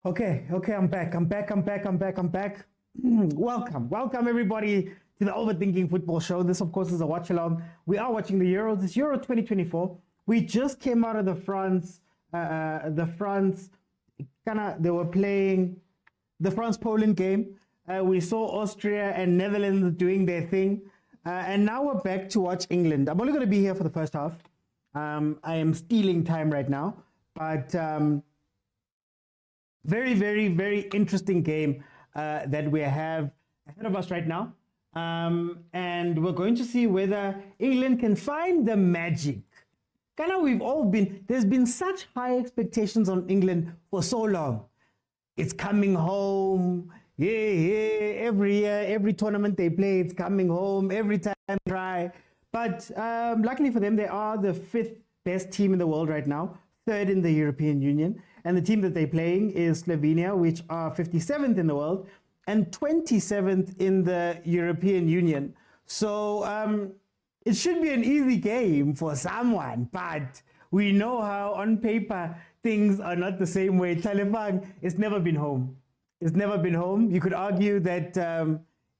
Okay, I'm back. Welcome everybody to the Overthinking Football Show. This, of course, is a watch along. We are watching the Euros. It's Euro 2024. We just came out of they were playing the France-Poland game. We saw Austria and Netherlands doing their thing. And now we're back to watch England. I'm only going to be here for the first half. I am stealing time right now, but very interesting game that we have ahead of us right now. And we're going to see whether England can find the magic. There's been such high expectations on England for so long. It's coming home. Yeah, every year, every tournament they play, it's coming home, every time they try. But luckily for them, they are the 5th best team in the world right now, 3rd in the European Union. And the team that they're playing is Slovenia, which are 57th in the world and 27th in the European Union. So it should be an easy game for someone, but we know how on paper things are not the same way. Talifang, it's never been home. It's never been home. You could argue that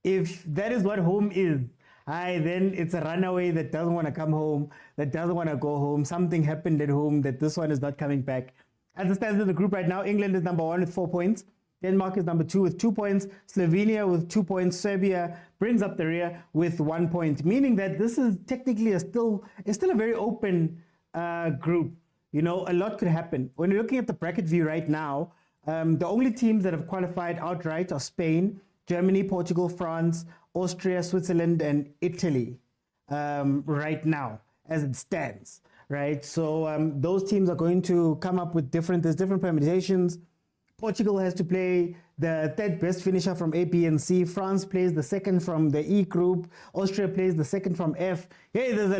if that is what home is, then it's a runaway that doesn't want to come home, that doesn't want to go home. Something happened at home that this one is not coming back. As it stands in the group right now, England is number 1 with 4 points. Denmark is number 2 with 2 points. Slovenia with 2 points. Serbia brings up the rear with 1 point, meaning that this is technically still a very open group. You know, a lot could happen. When you're looking at the bracket view right now, the only teams that have qualified outright are Spain, Germany, Portugal, France, Austria, Switzerland, and Italy right now, as it stands. Right, so those teams are going to come up with different permutations. Portugal has to play the 3rd best finisher from A, B, and C. France plays the 2nd from the E group. Austria plays the 2nd from F. Hey, there's a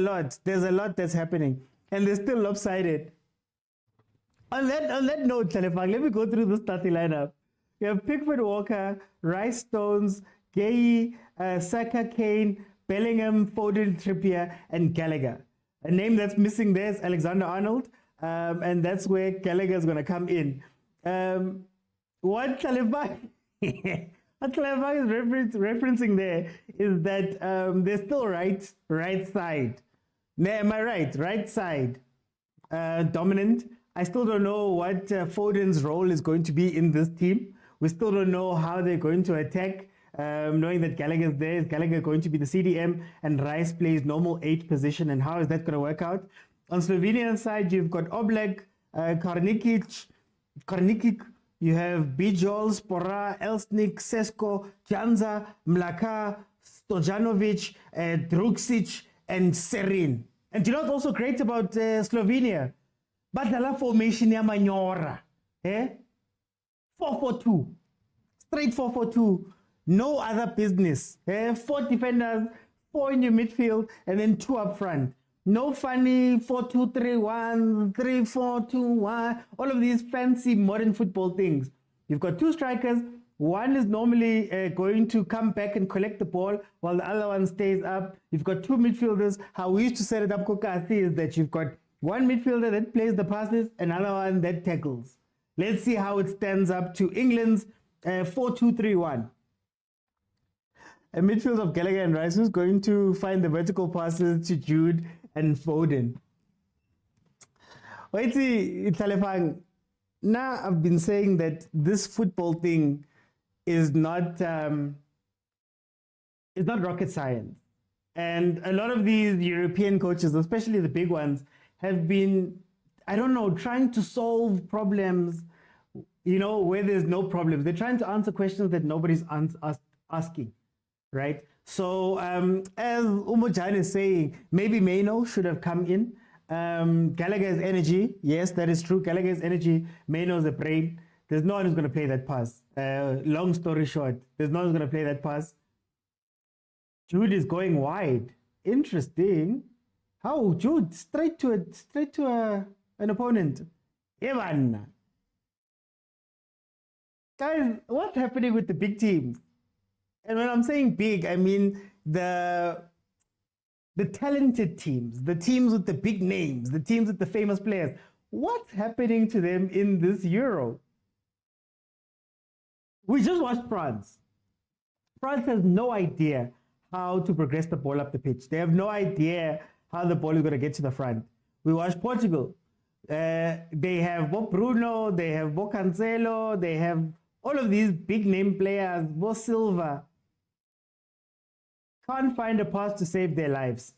lot that's happening, and they're still lopsided. On that note, Telefang, let me go through the starting lineup. You have Pickford, Walker, Rice, Stones, Gay, Saka, Kane, Bellingham, Foden, Trippier, and Gallagher. A name that's missing there is Alexander-Arnold, and that's where Gallagher is going to come in. What Talibang is referencing there is that they're still right side. Am I right? Right side dominant. I still don't know what Foden's role is going to be in this team. We still don't know how they're going to attack. Knowing that Gallagher's there, is Gallagher going to be the CDM and Rice plays normal 8 position, and how is that going to work out? On Slovenian side, you've got Oblak, Karnikic, you have Bijol, Spora, Elsnik, Sesko, Janza, Mlaka, Stojanovic, Druksic, and Serin. And you know what's also great about Slovenia? Badala formation ya Manyora. 4-4-2. Straight 4-4-2. No other business. 4 defenders, 4 in your midfield, and then 2 up front. No funny 4-2-3-1, 3-4-2-1, all of these fancy modern football things. You've got 2 strikers. One is normally going to come back and collect the ball while the other one stays up. You've got 2 midfielders. How we used to set it up, Kokasi, is that you've got one midfielder that plays the passes, another one that tackles. Let's see how it stands up to England's 4-2-3-1. A midfield of Gallagher and Rice, who's going to find the vertical passes to Jude and Foden. Wait, Talefang. Now I've been saying that this football thing is not rocket science, and a lot of these European coaches, especially the big ones, have been, I don't know, trying to solve problems, you know, where there's no problems. They're trying to answer questions that nobody's asking. Right, so as Umojan is saying, maybe Maino should have come in. Gallagher's energy, yes, that is true. Gallagher's energy, Maino's the brain. There's no one who's going to play that pass. Long story short, there's no one who's going to play that pass. Jude is going wide. Interesting. How Jude straight to an opponent. Evan. Guys, what's happening with the big teams? And when I'm saying big, I mean the talented teams, the teams with the big names, the teams with the famous players. What's happening to them in this Euro? We just watched France. France has no idea how to progress the ball up the pitch. They have no idea how the ball is going to get to the front. We watched Portugal. They have Bo Bruno, they have Bo Cancelo, they have all of these big name players, Bo Silva. Can't find a pass to save their lives.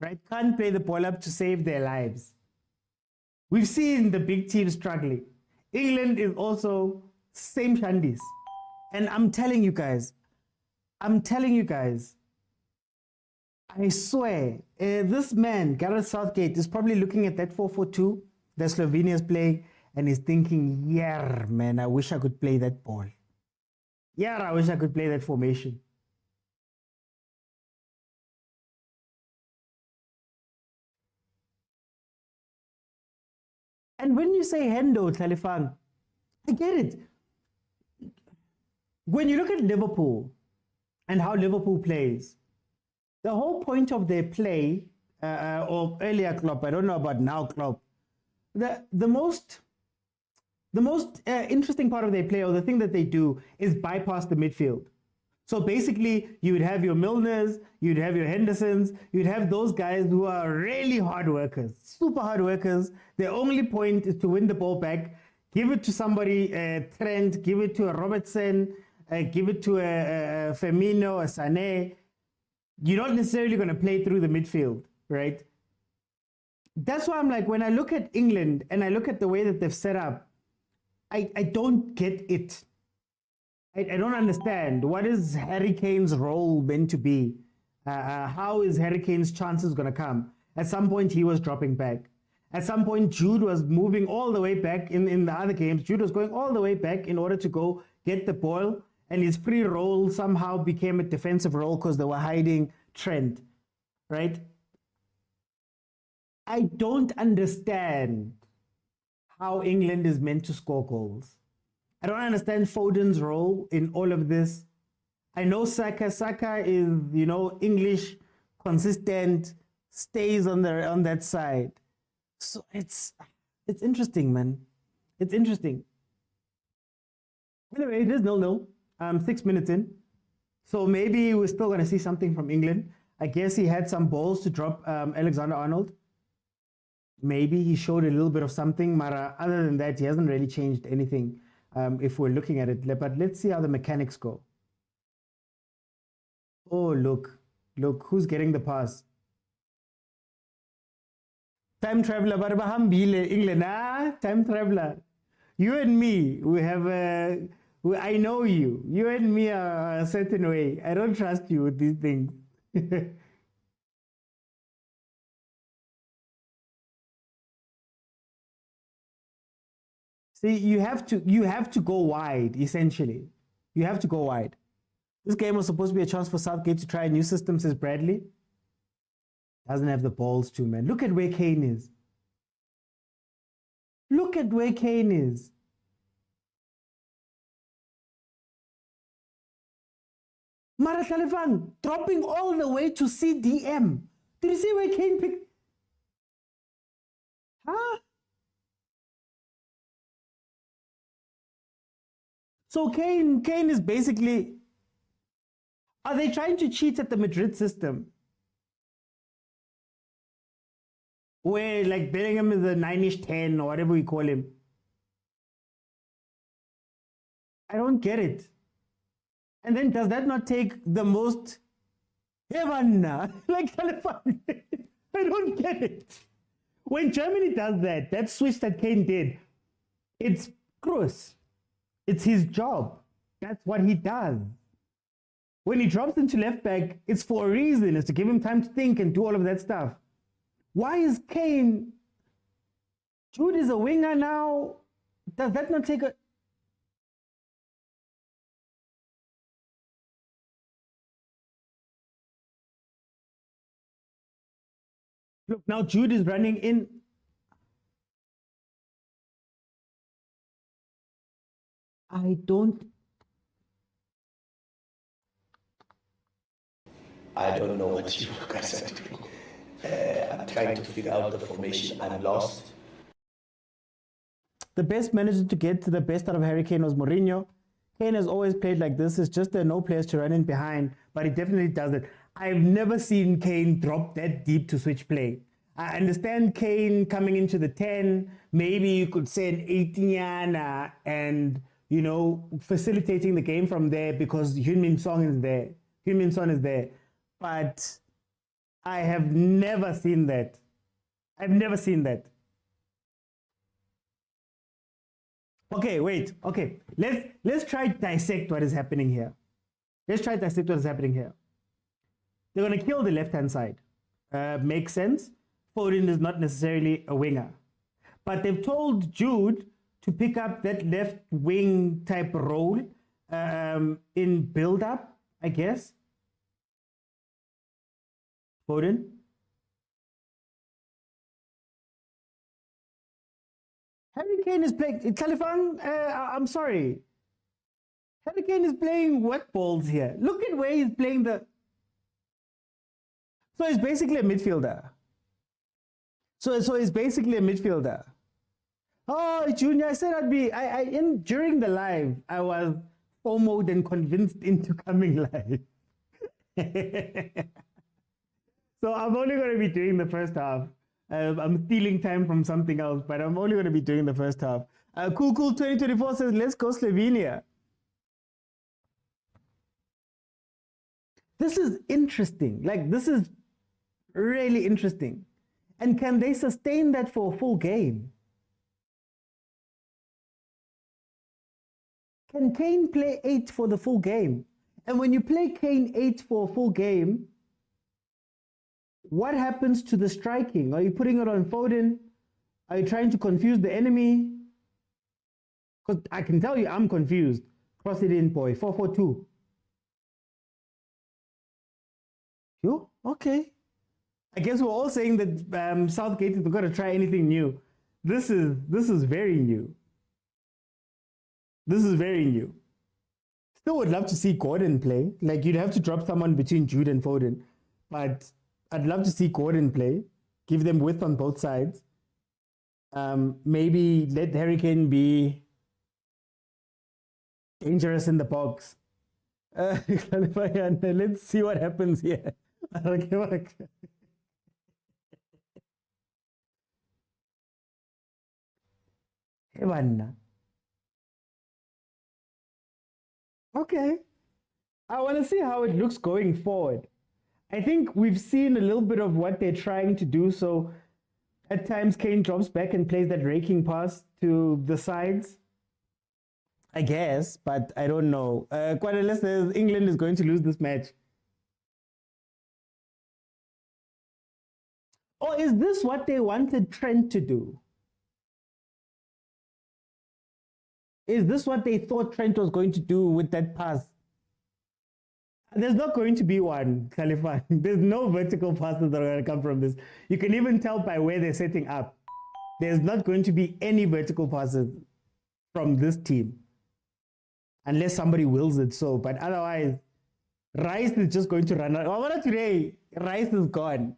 Right? Can't play the ball up to save their lives. We've seen the big teams struggling. England is also same shandies. And I'm telling you guys, I swear, this man, Gareth Southgate, is probably looking at that 4-4-2 that Slovenia is playing and is thinking, yeah, man, I wish I could play that ball. Yeah, I wish I could play that formation. And when you say Hendo, Talifang, I get it. When you look at Liverpool and how Liverpool plays, the whole point of their play, or earlier Klopp, I don't know about now Klopp, the most interesting part of their play, or the thing that they do, is bypass the midfield. So basically, you would have your Milners, you'd have your Hendersons, you'd have those guys who are really hard workers, super hard workers. Their only point is to win the ball back, give it to somebody, Trent, give it to a Robertson, give it to a Firmino, a Sané. You're not necessarily going to play through the midfield, right? That's why I'm like, when I look at England and I look at the way that they've set up, I don't get it. I don't understand. What is Harry Kane's role meant to be? How is Harry Kane's chances going to come? At some point, he was dropping back. At some point, Jude was moving all the way back in the other games. Jude was going all the way back in order to go get the ball. And his free role somehow became a defensive role because they were hiding Trent, right? I don't understand how England is meant to score goals. I don't understand Foden's role in all of this. I know Saka is, English, consistent, stays on that side. So it's interesting, man. It's interesting. Anyway, it is 0-0. 6 minutes in. So maybe we're still going to see something from England. I guess he had some balls to drop Alexander-Arnold. Maybe he showed a little bit of something. Mara, other than that, he hasn't really changed anything if we're looking at it. But let's see how the mechanics go. Oh, look, who's getting the pass? Time traveler, England, time traveler. You and me, we have I know you. You and me are a certain way. I don't trust you with these things. See, you have to go wide, essentially. You have to go wide. This game was supposed to be a chance for Southgate to try a new system, says Bradley. Doesn't have the balls to, man. Look at where Kane is. Look at where Kane is. Mara Talifang dropping all the way to CDM. Did you see where Kane picked? Huh? So Kane is basically, are they trying to cheat at the Madrid system? Where like Bellingham is a 9-ish 10 or whatever we call him. I don't get it. And then does that not take the most heaven? Like, I don't get it. When Germany does that switch that Kane did, it's Kroos. It's his job. That's what he does. When he drops into left back, it's for a reason. It's to give him time to think and do all of that stuff. Why is Kane? Jude is a winger now. Does that not take a... Look, now Jude is running in. I don't know what you guys are doing. I'm trying to figure out the formation. I'm lost. The best manager to get to the best out of Harry Kane was Mourinho. Kane has always played like this. It's just there are no players to run in behind, but he definitely does it. I've never seen Kane drop that deep to switch play. I understand Kane coming into the 10, maybe you could say an 18-yana and, you know, facilitating the game from there because Heung-min Son is there. Heung-min Son is there. But I have never seen that. I've never seen that. Okay, wait. Okay, let's try to dissect what is happening here. Let's try to dissect what is happening here. They're going to kill the left-hand side. Makes sense. Foden is not necessarily a winger. But they've told Jude to pick up that left wing type role in build-up, I guess. Foden. Harry Kane is playing. Khalifan, I'm sorry. Harry Kane is playing wet balls here. Look at where he's playing the. So he's basically a midfielder. So he's basically a midfielder. Oh, Junior, I said I'd be. During the live, I was FOMO'd and convinced into coming live. So I'm only going to be doing the first half. I'm stealing time from something else, but I'm only going to be doing the first half. Cool 2024 says, let's go Slovenia. This is interesting. Like, this is really interesting. And can they sustain that for a full game? Can Kane play 8 for the full game? And when you play Kane 8 for a full game, what happens to the striking? Are you putting it on Foden? Are you trying to confuse the enemy? Because I can tell you, I'm confused. Cross it in, boy. 4-4-2. You? Okay. I guess we're all saying that Southgate is going to try anything new. This is very new. This is very new. Still would love to see Gordon play. Like, you'd have to drop someone between Jude and Foden. But I'd love to see Gordon play. Give them width on both sides. Maybe let Harry Kane be dangerous in the box. Let's see what happens here. Okay. I want to see how it looks going forward. I think we've seen a little bit of what they're trying to do. So at times Kane drops back and plays that raking pass to the sides. I guess, but I don't know. Quadrilla says England is going to lose this match. Or is this what they wanted Trent to do? Is this what they thought Trent was going to do with that pass? There's not going to be one, Khalifa. There's no vertical passes that are going to come from this. You can even tell by where they're setting up. There's not going to be any vertical passes from this team. Unless somebody wills it so. But otherwise, Rice is just going to run around. Oh, today, Rice is gone.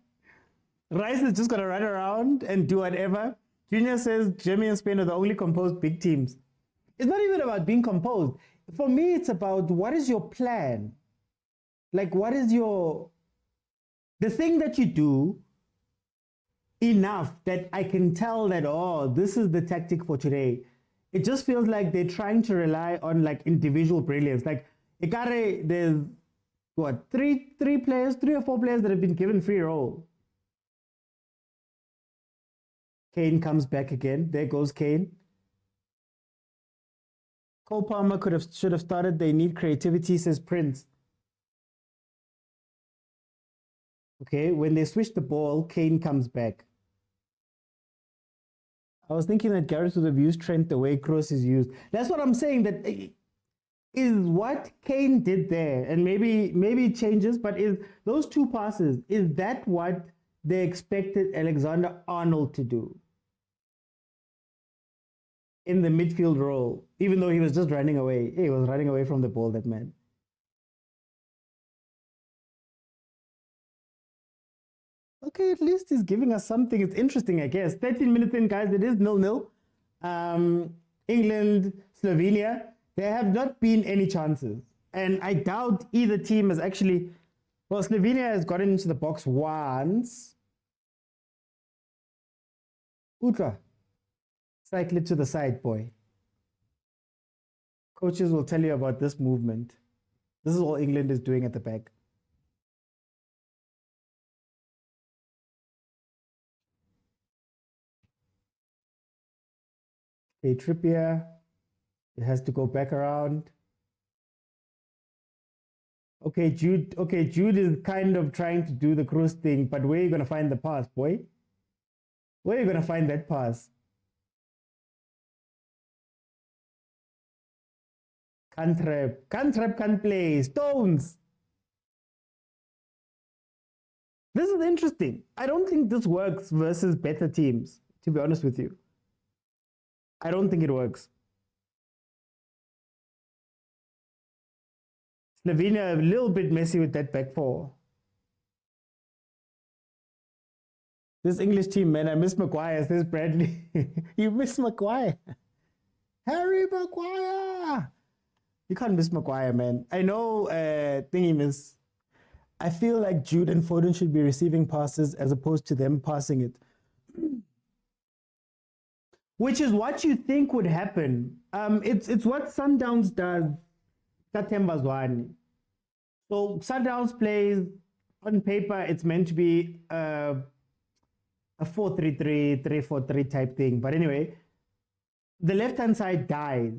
Rice is just going to run around and do whatever. Junior says Germany and Spain are the only composed big teams. It's not even about being composed. For me, it's about what is your plan? Like, what is the thing that you do enough that I can tell that, oh, this is the tactic for today. It just feels like they're trying to rely on like individual brilliance. Like, Ikare, there's what, three or four players that have been given free roll. Kane comes back again. There goes Kane. Cole Palmer should have started. They need creativity, says Prince. Okay, when they switch the ball, Kane comes back. I was thinking that Gareth would have used Trent the way Kroos is used. That's what I'm saying, that is what Kane did there. And maybe it changes, but is those two passes, is that what they expected Alexander-Arnold to do in the midfield role, even though he was just running away? He was running away from the ball, that man. Okay, at least he's giving us something. It's interesting, I guess. 13 minutes in, guys. It is 0-0. England, Slovenia. There have not been any chances. And I doubt either team has actually... Well, Slovenia has gotten into the box once. Utra. Cycle it to the side, boy. Coaches will tell you about this movement. This is all England is doing at the back. Okay, Trippier. It has to go back around. Okay, Jude. Okay, Jude is kind of trying to do the cruise thing, but where are you going to find the pass, boy? Where are you going to find that pass? Cantrap. Cantrap can play. Stones. This is interesting. I don't think this works versus better teams, to be honest with you. I don't think it works. Slovenia a little bit messy with that back four. This English team, man, I miss Maguire, says Bradley. You miss Maguire. Harry Maguire. You can't miss Maguire, man. I know thingy miss. I feel like Jude and Foden should be receiving passes as opposed to them passing it. Which is what you think would happen. It's what Sundowns does. Katembazwani. So Sundowns plays, on paper, it's meant to be a 4-3-3, 3-4-3 type thing. But anyway, the left-hand side dies.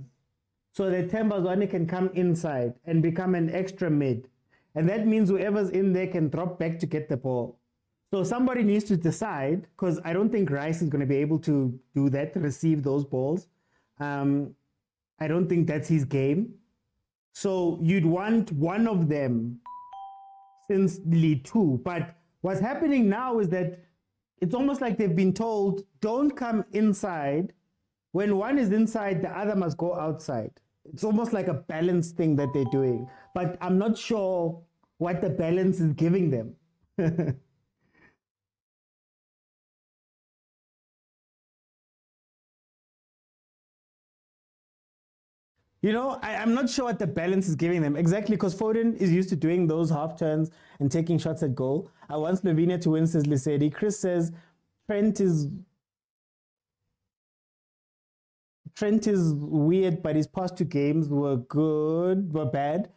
So that Tembazwane can come inside and become an extra mid. And that means whoever's in there can drop back to get the ball. So somebody needs to decide, because I don't think Rice is going to be able to do that, to receive those balls. I don't think that's his game. So you'd want one of them since lead two. But what's happening now is that it's almost like they've been told, don't come inside. When one is inside, the other must go outside. It's almost like a balance thing that they're doing. But I'm not sure what the balance is giving them. You know, I'm not sure what the balance is giving them. Exactly, because Foden is used to doing those half turns and taking shots at goal. I want Slovenia to win, says Lisedi. Chris says Trent is weird, but his past two games were bad.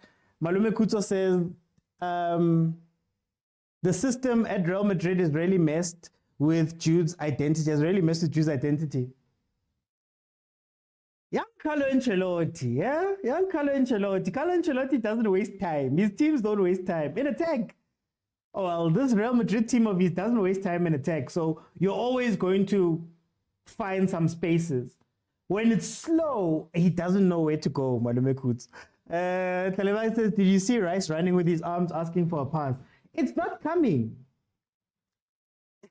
Malume Kuto says the system at Real Madrid has really messed with Jude's identity. Young Carlo Ancelotti, yeah? Young Carlo Ancelotti. Carlo Ancelotti doesn't waste time. His teams don't waste time in attack. Oh, well, this Real Madrid team of his doesn't waste time in attack. So you're always going to find some spaces. When it's slow, he doesn't know where to go, Malume Kutz. Talevai says, did you see Rice running with his arms asking for a pass? It's not coming.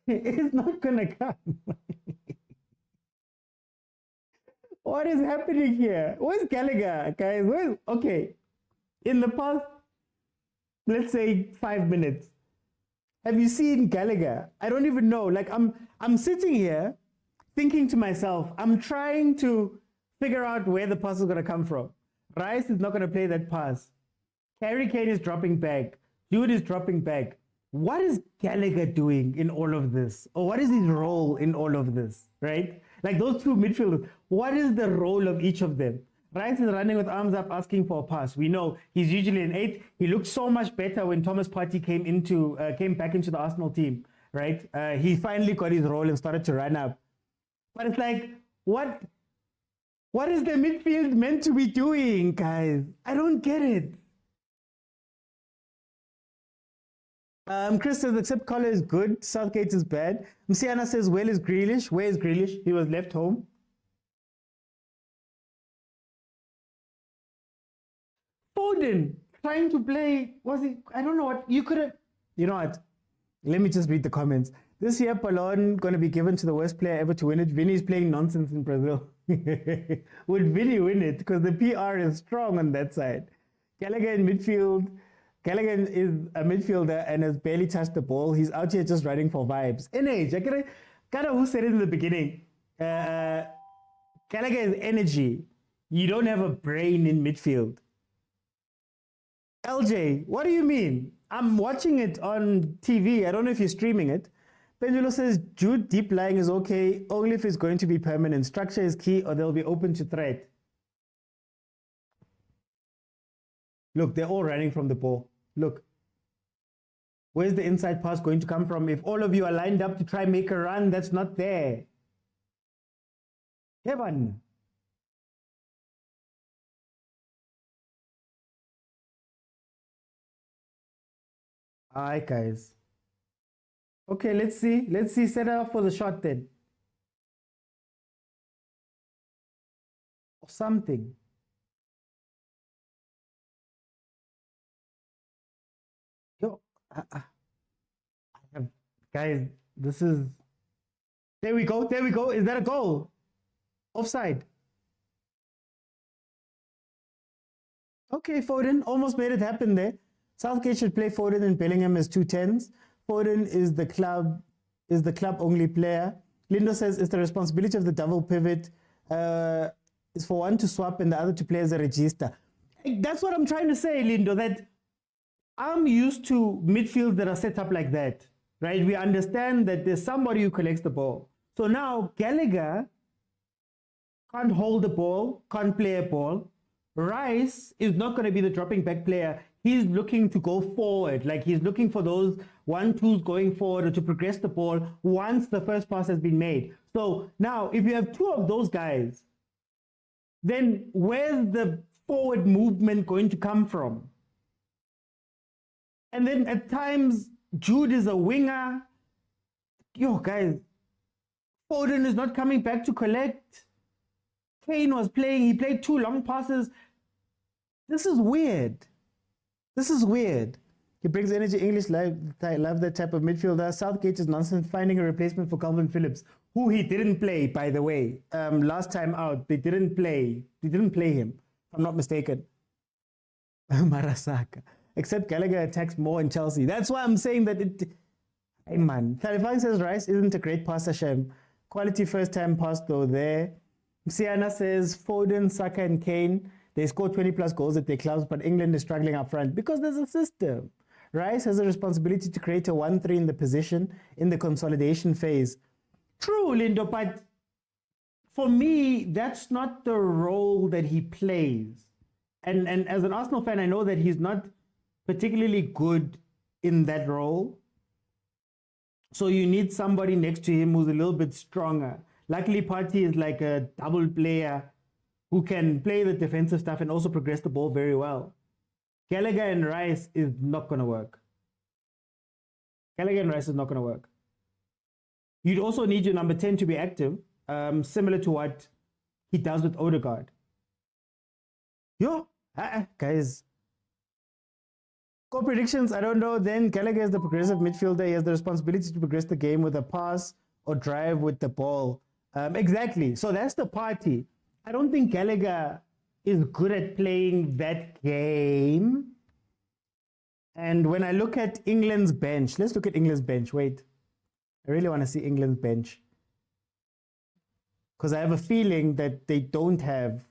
It's not going to come. What is happening here? Where's Gallagher, guys? Okay, in the past, let's say 5 minutes, have you seen Gallagher? I don't even know. Like I'm sitting here thinking to myself, I'm trying to figure out where the pass is going to come from. Rice is not going to play that pass. Harry Kane is dropping back. Jude is dropping back. What is Gallagher doing in all of this? Or what is his role in all of this, right? Like those two midfielders, what is the role of each of them? Rice is running with arms up asking for a pass. We know he's usually an 8. He looked so much better when Thomas Partey came back into the Arsenal team, right? He finally got his role and started to run up. But it's like, what is the midfield meant to be doing, guys? I don't get it. Chris says, except Collar is good, Southgate is bad. Msiana says, where is Grealish? Where is Grealish? He was left home. Foden, trying to play, was he? I don't know what, you could have, you know what? Let me just read the comments. This year, Palon going to be given to the worst player ever to win it. Vinny's playing nonsense in Brazil. Would Vinny win it? Because the PR is strong on that side. Gallagher in midfield. Gallagher is a midfielder and has barely touched the ball. He's out here just running for vibes. NH, kind of who said it in the beginning. Gallagher is energy. You don't have a brain in midfield. LJ, what do you mean? I'm watching it on TV. I don't know if you're streaming it. Pendulo says, Jude deep lying is okay, only if it's going to be permanent. Structure is key or they'll be open to threat. Look, they're all running from the ball. Look. Where's the inside pass going to come from? If all of you are lined up to try and make a run, that's not there. Heaven. All right, guys. Okay, let's see. Let's see. Set up for the shot then. Or something. Yo, I have, guys, this is... There we go. There we go. Is that a goal? Offside. Okay, Foden almost made it happen there. Southgate should play Foden and Bellingham as 2 10s. Foden is the club only player. Lindo says it's the responsibility of the double pivot is for one to swap and the other to play as a register. That's what I'm trying to say, Lindo, that I'm used to midfields that are set up like that, right? We understand that there's somebody who collects the ball. So now Gallagher can't hold the ball, can't play a ball. Rice is not going to be the dropping back player. He's looking to go forward, like he's looking for those 1-2s going forward or to progress the ball once the first pass has been made. So now, if you have two of those guys, then where's the forward movement going to come from? And then at times, Jude is a winger. Yo, guys, Foden is not coming back to collect. Kane was playing, he played 2 long passes. This is weird. This is weird. He brings energy, English, love that type of midfielder. Southgate is nonsense finding a replacement for Calvin Phillips, who he didn't play, by the way. Last time out, they didn't play. They didn't play him, if I'm not mistaken. Marasaka. Except Gallagher attacks more in Chelsea. That's why I'm saying that it... Hey, man. Talifang says Rice isn't a great passer, Shem. Quality first-time pass, though, there. Siana says Foden, Saka, and Kane, they score 20-plus goals at their clubs, but England is struggling up front because there's a system. Rice has a responsibility to create a 1-3 in the position in the consolidation phase. True, Lindo, but for me, that's not the role that he plays. And as an Arsenal fan, I know that he's not particularly good in that role. So you need somebody next to him who's a little bit stronger. Luckily, Partey is like a double player who can play the defensive stuff and also progress the ball very well. Gallagher and Rice is not going to work. Gallagher and Rice is not going to work. You'd also need your number 10 to be active, similar to what he does with Odegaard. Yo, guys. Score predictions, I don't know. Then Gallagher is the progressive midfielder. He has the responsibility to progress the game with a pass or drive with the ball. Exactly. So that's the party. I don't think Gallagher is good at playing that game. And when I look at England's bench, let's look at England's bench. Wait, I really want to see England's bench. Because I have a feeling that they don't have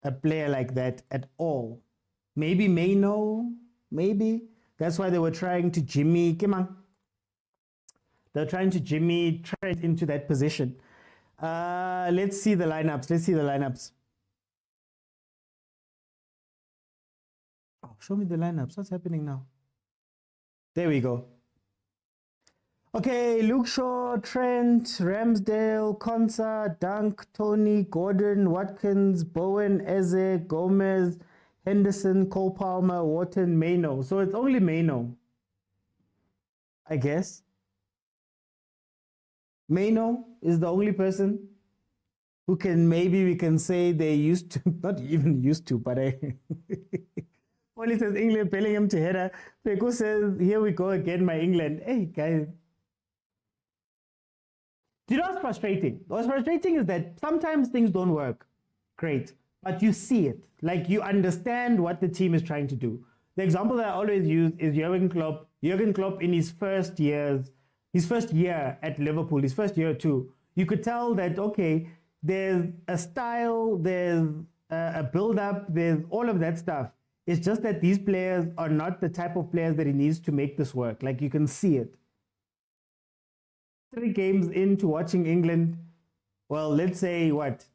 a player like that at all. Maybe Maino, maybe. That's why they were trying to Jimmy, they're trying to Jimmy Trent into that position. Let's see the lineups. Let's see the lineups. Oh, show me the lineups. What's happening now? There we go. Okay, Luke Shaw, Trent, Ramsdale, Konsa, Dunk, Tony, Gordon, Watkins, Bowen, Eze, Gomez, Henderson, Cole Palmer, Wharton, Maino. So it's only Maino, I guess. Maino is the only person who can, maybe we can say they used to, not even used to, but Polly says England, Bellingham to header. Peku says, here we go again, my England. Hey, guys. Do you know what's frustrating? What's frustrating is that sometimes things don't work great, but you see it. Like you understand what the team is trying to do. The example that I always use is Jurgen Klopp. Jurgen Klopp in his first year at Liverpool, his first year or two, you could tell that, okay, there's a style, there's a build-up, there's all of that stuff. It's just that these players are not the type of players that he needs to make this work. Like, you can see it. 3 games into watching England, well, let's say, what,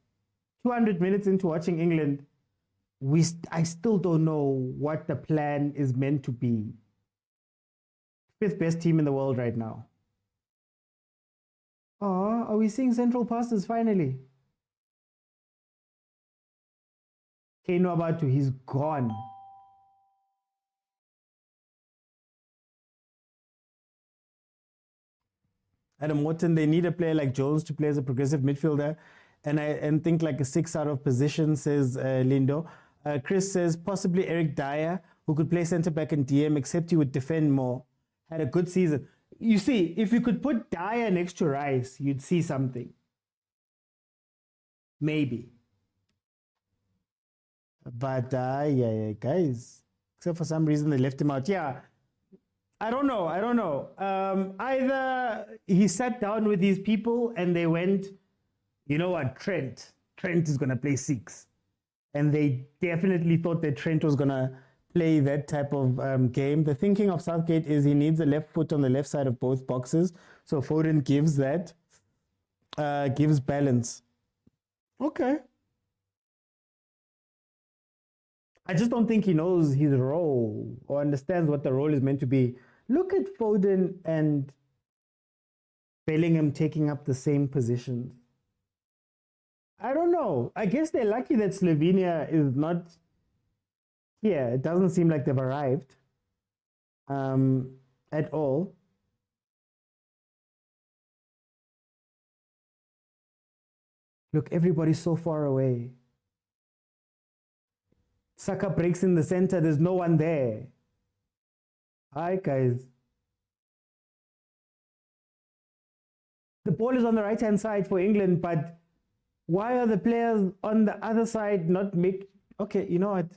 200 minutes into watching England, I still don't know what the plan is meant to be. 5th best team in the world right now. Oh, are we seeing central passes finally? Kane Wabatu, he's gone. Adam Wharton, they need a player like Jones to play as a progressive midfielder and think like a 6 out of position, says Lindo. Chris says possibly Eric Dyer, who could play centre back and DM, except he would defend more. Had a good season. You see, if you could put Dyer next to Rice, you'd see something. Maybe. But yeah, guys, except for some reason they left him out. Yeah, I don't know. Either he sat down with these people and they went, you know what, Trent is going to play 6. And they definitely thought that Trent was going to play that type of game. The thinking of Southgate is he needs a left foot on the left side of both boxes. So Foden gives that, gives balance. Okay. I just don't think he knows his role or understands what the role is meant to be. Look at Foden and Bellingham taking up the same positions. I don't know. I guess they're lucky that Slovenia is not here. It doesn't seem like they've arrived at all. Look, everybody's so far away. Saka breaks in the center. There's no one there. Hi, guys. The ball is on the right-hand side for England, but why are the players on the other side not make... Okay, you know what?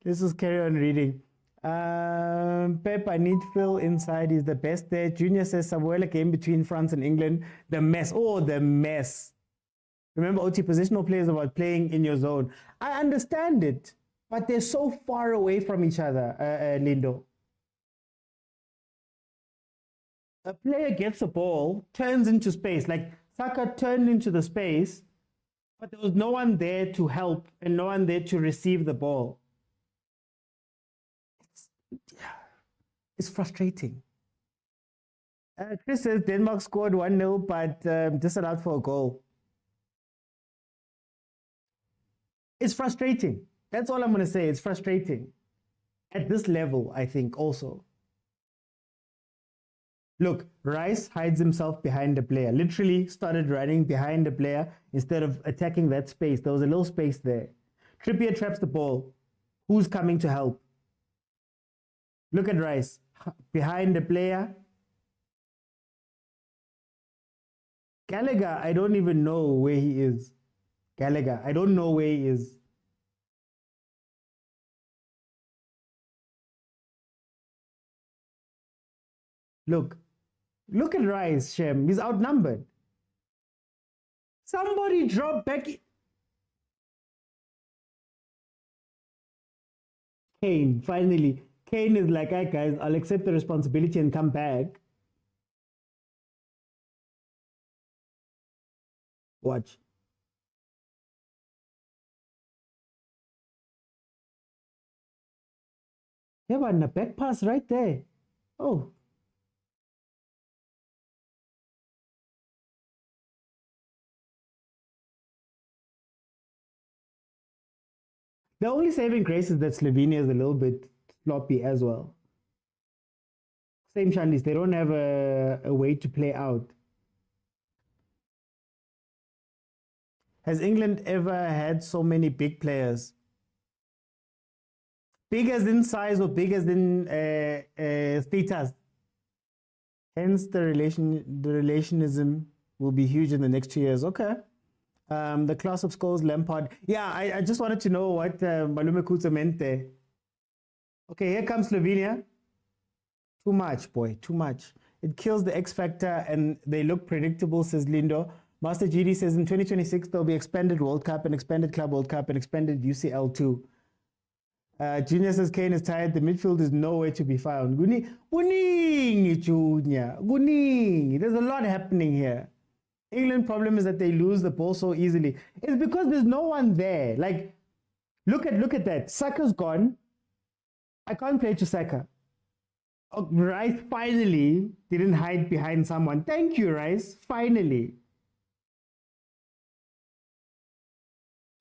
Let's just carry on reading. Pep, I need Phil inside. He's the best there. Junior says Samuel game between France and England. The mess. Oh, the mess. Remember, OT, positional players about playing in your zone. I understand it, but they're so far away from each other, Lindo. A player gets a ball, turns into space. Like Saka turned into the space, but there was no one there to help and no one there to receive the ball. It's frustrating. Chris says Denmark scored 1-0, but disallowed for a goal. It's frustrating. That's all I'm going to say. It's frustrating. At this level, I think also. Look, Rice hides himself behind a player. Literally started running behind a player instead of attacking that space. There was a little space there. Trippier traps the ball. Who's coming to help? Look at Rice. Behind the player. Gallagher, I don't even know where he is. Gallagher, I don't know where he is. Look at Rice, Shem. He's outnumbered. Somebody drop back. Kane, finally. Kane is like, "Hey guys, I'll accept the responsibility and come back." Watch. Yeah, but a back pass right there. Oh. The only saving grace is that Slovenia is a little bit sloppy as well. Same Shandis, they don't have a way to play out. Has England ever had so many big players? Big as in size or big as in status? Hence the relationism will be huge in the next 2 years. Okay. The class of scores, Lampard. Yeah, I just wanted to know what Malume Kutsa meant there. Okay, here comes Slovenia. Too much, boy, too much. It kills the X factor and they look predictable, says Lindo. Master GD says in 2026 there'll be expanded World Cup and expanded Club World Cup and expanded UCL too. Junior says Kane is tired. The midfield is nowhere to be found. Guningi, Junior. Guningi. There's a lot happening here. England problem is that they lose the ball so easily. It's because there's no one there. Like, look at that. Saka's gone. I can't play to Saka. Oh, Rice finally didn't hide behind someone. Thank you, Rice. Finally.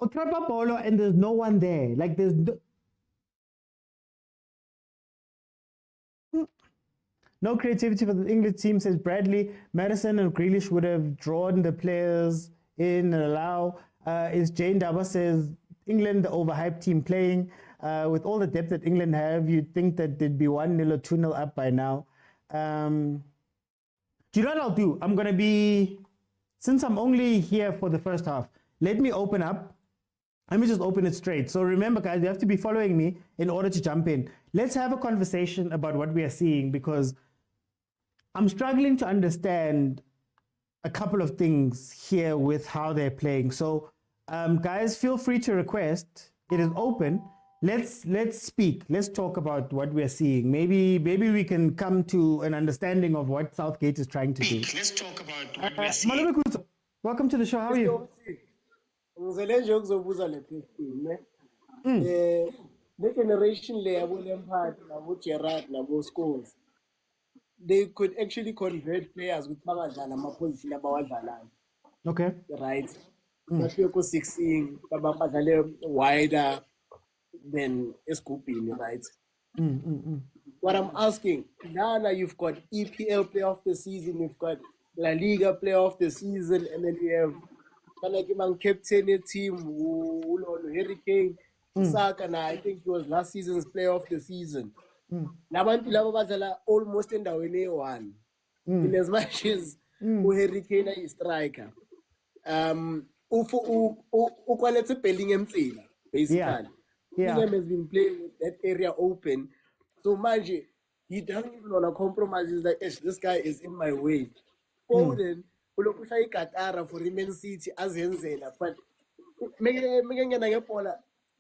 Otrapa Polo, and there's no one there. Like, there's no creativity for the English team, says Bradley. Madison and Grealish would have drawn the players in and allow. Is Jane Daba says England, the overhyped team playing. With all the depth that England have, you'd think that they'd be 1-0 or 2-0 up by now. Do you know what I'll do? I'm going to be, since I'm only here for the first half, let me open up. Let me just open it straight. So remember, guys, you have to be following me in order to jump in. Let's have a conversation about what we are seeing, because I'm struggling to understand a couple of things here with how they're playing. So, guys, feel free to request. It is open. Let's speak. Let's talk about what we're seeing. Maybe we can come to an understanding of what Southgate is trying to do. Let's talk about what we're seeing. Welcome to the show. How are you? The generation layer will impact Gerard Nabo schools. They could actually convert players with Magadala position about Okay. right. But we 16 wider than Escopini, right? What I'm asking, now you've got EPL player of the season, you've got La Liga player of the season, and then you have captain a team who Harry Kane, Saka, and I think he was last season's player of the season. Nabantu laba badlala almost endaweni one. In as much as Harry Kane is striker. Ukwaletse Bellingham basically. Bellingham has been playing with that area open. So manje, he doesn't even want to compromise. He's like, this guy is in my way. Foden, ulokusha ikatara for Man City as Henzela, but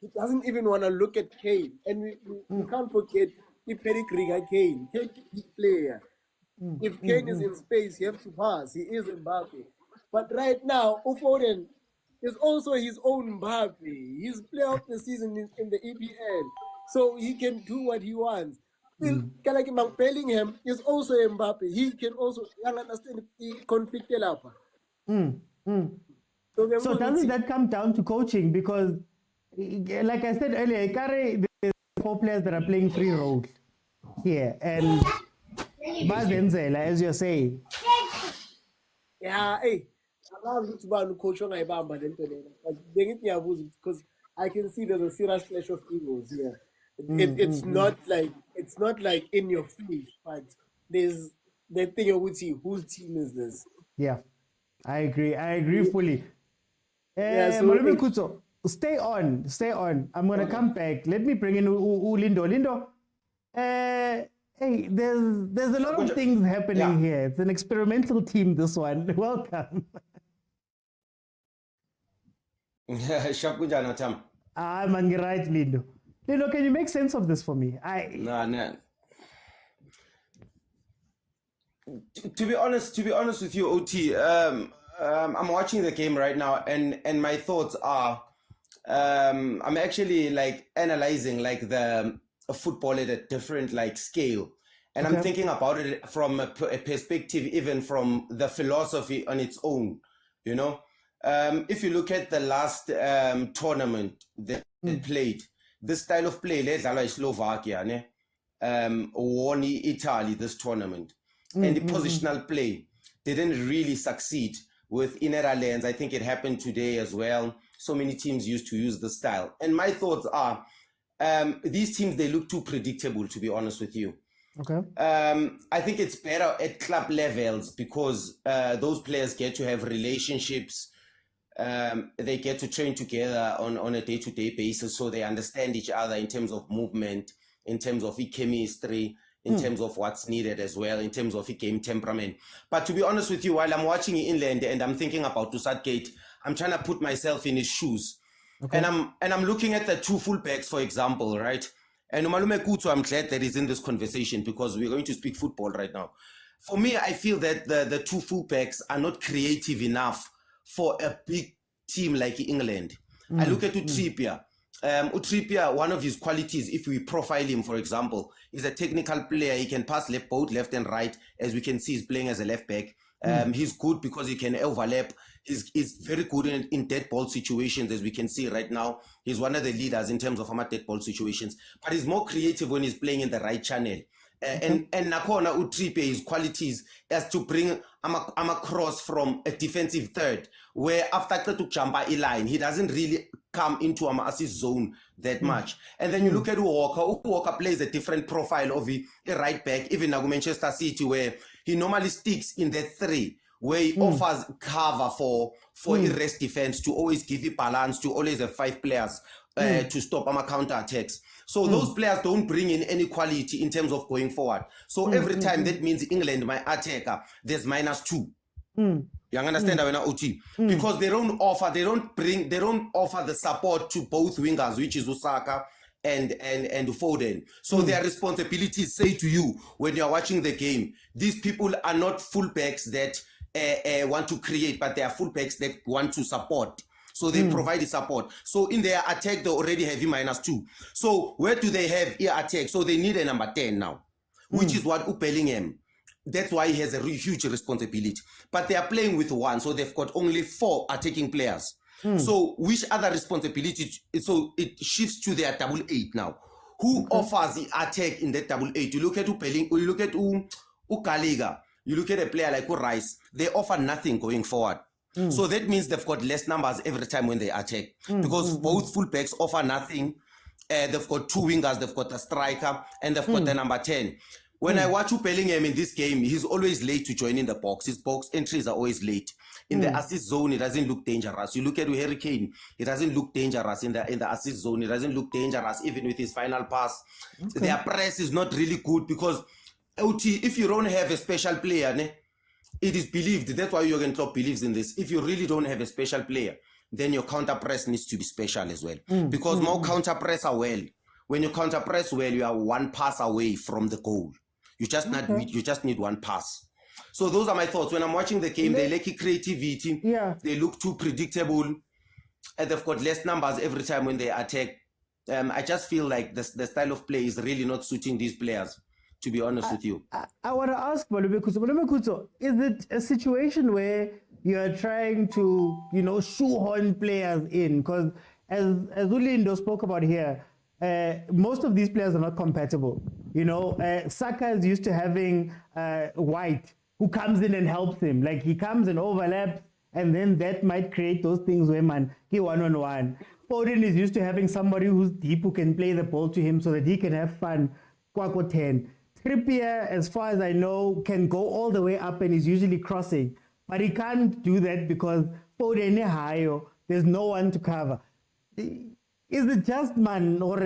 he doesn't even want to look at Kane. And we can't forget the pedigree Kane. Kane is a big player. If Kane is in space, you have to pass. He is Mbappe. But right now, Foden is also his own Mbappe. He's player of the season in the EPL. So he can do what he wants. Bellingham is also Mbappe. He can also understand the conflict. So doesn't that come down to coaching? Because, like I said earlier, there's 4 players that are playing 3 roles here. And Mazembe, as you're saying. Yeah, hey. Coach because I can see there's a serious clash of egos here. It's not like in your face, but there's the thing of whose team is this? Yeah, I agree fully. So stay on. I'm gonna come back. Let me bring in Lindo. Hey, there's a lot of things happening here. It's an experimental team, this one. Welcome. Shakunjana Tam. I'm right, Lindo. Lindo, can you make sense of this for me? No. To be honest with you, OT, I'm watching the game right now, and my thoughts are, I'm actually like analyzing like the football at a different like scale, and I'm thinking about it from a perspective, even from the philosophy on its own, you know. If you look at the last tournament that they played, this style of play, Slovakia, won Italy this tournament. And the positional play didn't really succeed with Netherlands. I think it happened today as well. So many teams used to use the style. And my thoughts are, these teams, they look too predictable, to be honest with you. Okay. I think it's better at club levels because those players get to have relationships. They get to train together on a day-to-day basis, so they understand each other in terms of movement, in terms of chemistry, in terms of what's needed as well, in terms of game temperament. But to be honest with you, while I'm watching Inland and I'm thinking about Tusatgate, I'm trying to put myself in his shoes. Okay. And I'm looking at the two fullbacks, for example, right? And Umalume Kutu, I'm glad that he's in this conversation because we're going to speak football right now. For me, I feel that the two fullbacks are not creative enough for a big team like England. I look at Utripia. Utripia, one of his qualities, if we profile him, for example, is a technical player. He can pass both left and right. As we can see, he's playing as a left back. He's good because he can overlap. He's very good in dead ball situations, as we can see right now. He's one of the leaders in terms of dead ball situations. But he's more creative when he's playing in the right channel. And Nakona Utripe, his qualities as to bring I'm across from a defensive third, where after to jump a line, he doesn't really come into an assist zone that much. And then you look at Walker plays a different profile of a right back, even like Manchester City, where he normally sticks in the three, where he offers cover for a rest defense, to always give you balance, to always have 5 players to stop counter attacks. So those players don't bring in any quality in terms of going forward. So every time that means England, my attacker, there's -2. You understand that, OT? Because they don't offer the support to both wingers, which is Osaka and Foden. So their responsibilities say to you when you're watching the game, these people are not fullbacks that want to create, but they are fullbacks that want to support. So they provide the support. So in their attack, they already have -2. So where do they have attack? So they need a number 10 now, which is what Bellingham. That's why he has a huge responsibility. But they are playing with 1, so they've got only 4 attacking players. So which other responsibility? So it shifts to their 8 now. Who offers the attack in that 8? You look at Bellingham, you look at Gallagher, you look at a player like Rice. They offer nothing going forward. So that means they've got less numbers every time when they attack, because both fullbacks offer nothing. They've got 2 wingers, they've got a striker, and they've got the number 10. When I watch Bellingham in this game, he's always late to join in the box. His box entries are always late. In the assist zone, he doesn't look dangerous. You look at Harry Kane, he doesn't look dangerous in the assist zone. He doesn't look dangerous even with his final pass. Their press is not really good because, OT, if you don't have a special player, it is believed, that's why Jurgen Klopp believes in this. If you really don't have a special player, then your counter press needs to be special as well. Because more counter press are well. When you counter press well, you are 1 pass away from the goal. You just need 1 pass. So those are my thoughts. When I'm watching the game, they lack creativity. They look too predictable. And they've got less numbers every time when they attack. I just feel like the style of play is really not suiting these players, to be honest with you. I want to ask Malube Kuto, is it a situation where you're trying to, shoehorn players in? Because as Ulindo spoke about here, most of these players are not compatible. Saka is used to having White, who comes in and helps him. Like, he comes and overlaps, and then that might create those things where, he 1-on-1. Foden is used to having somebody who's deep, who can play the ball to him so that he can have fun. Kwako 10. Trippier, as far as I know, can go all the way up and is usually crossing. But he can't do that because Foden is high, there's no one to cover. Is it just, or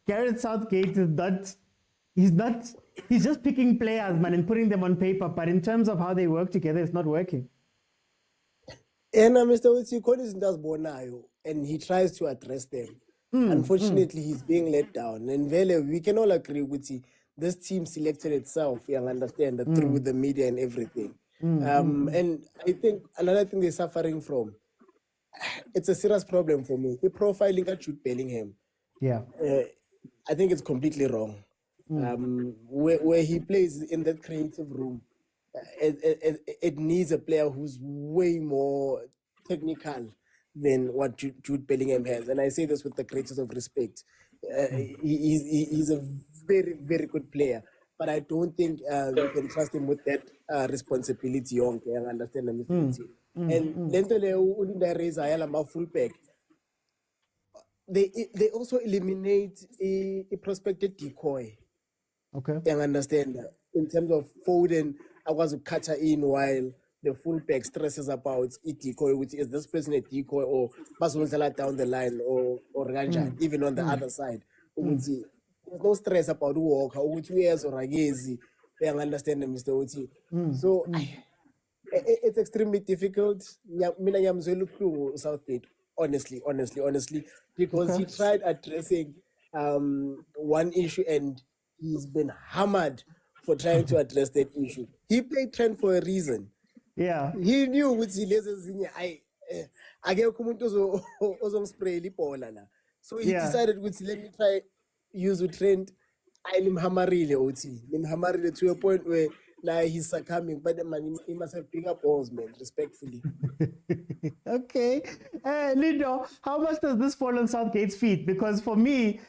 Gareth Southgate he's just picking players, and putting them on paper, but in terms of how they work together, it's not working. And Mr. Witsi, Collins does Bonayo, and he tries to address them. Unfortunately, he's being let down. And we can all agree with you. This team selected itself, you understand, through the media and everything. And I think another thing they're suffering from, it's a serious problem for me. The profiling at Jude Bellingham. I think it's completely wrong. Where he plays in that creative room, it needs a player who's way more technical than what Jude Bellingham has. And I say this with the greatest of respect. He's a very, very good player. But I don't think we can trust him with that responsibility. I understand the And then fullback. They also eliminate a prospected decoy. Okay. You understand that? In terms of Foden, I was to catch her in while the fullback stresses about a decoy, which is this person a decoy or Basoltala down the line or Ranja, even on the other side. there's no stress about work, how 2 years or agezi. They understand them, Mr. OT. So it's extremely difficult. Mina ngiyamzwela Southgate, honestly, because he tried addressing one issue and he's been hammered for trying to address that issue. He played Trent for a reason. Yeah. He knew with I gave umuntu ozongispray ibola la. So he decided with let me try use with Trent. I nimhamarile OT. Nimhamarile to a point where now he's succumbing, but man, he must have bigger balls, man, respectfully. Okay. Lindo, how much does this fall on Southgate's feet? Because for me,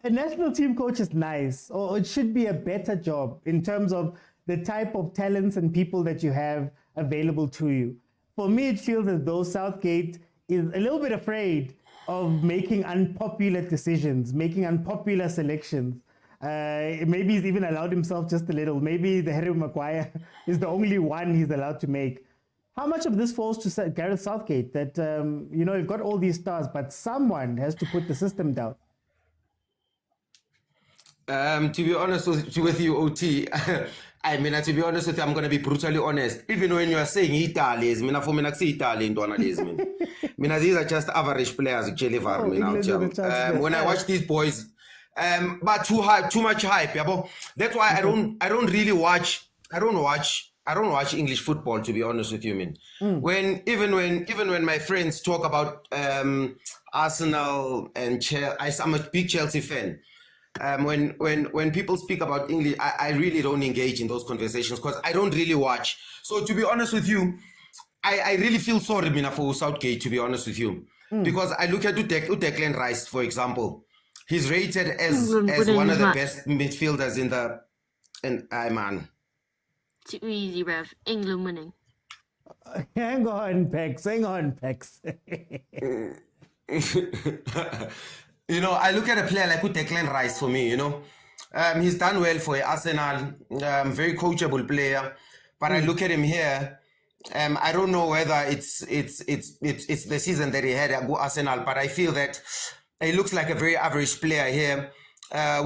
a national team coach is nice, or it should be a better job in terms of the type of talents and people that you have available to you. For me, it feels as though Southgate is a little bit afraid of making unpopular decisions, making unpopular selections. Maybe he's even allowed himself just a little. Maybe the Harry Maguire is the only one he's allowed to make. How much of this falls to Gareth Southgate that, you've got all these stars, but someone has to put the system down? To be honest with you, OT, I mean, to be honest with you, I'm going to be brutally honest. Even when you are saying Italy, for me, these are just average players, actually. When I watch these boys, but too much hype. Yeah, that's why I don't really watch. I don't watch English football, to be honest with you, man. Even when my friends talk about Arsenal and Chelsea, I'm a big Chelsea fan. When people speak about English, I really don't engage in those conversations because I don't really watch. So to be honest with you, I really feel sorry for Southgate, to be honest with you, because I look at Declan Rice, for example. He's rated as one of the best midfielders man. Too easy, Rev. England winning. Hang on, Pex. I look at a player like Declan Rice for me, he's done well for Arsenal, very coachable player. But I look at him here, I don't know whether it's the season that he had at Arsenal, but I feel that he looks like a very average player here,